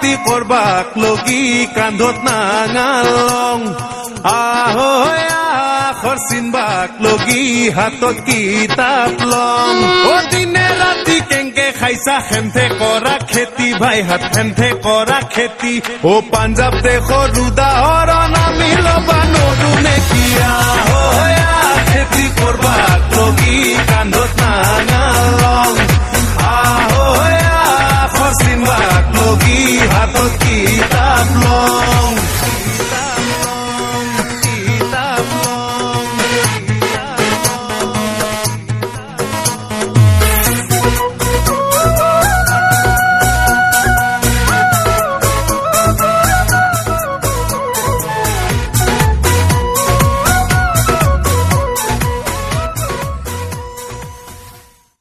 খেতি কৰবাক লগি কান্ধত নাঙালং আহৈ আখৰ চিনবাক লগি হাতত কিতাপ লং অ দিনে ৰাতি কেংকে খাইছা খেন্থে কৰা খেতি ভাই হাত খেন্থে কৰা খেতি অ পাঞ্জাব দেশৰ উদাহৰণ আমি ল'বা নৰো নেকি আহৈ খেতি কৰবাক লগি কান্ধত নাঙালং আহৈ আখৰ চিনবাক লগি হাতত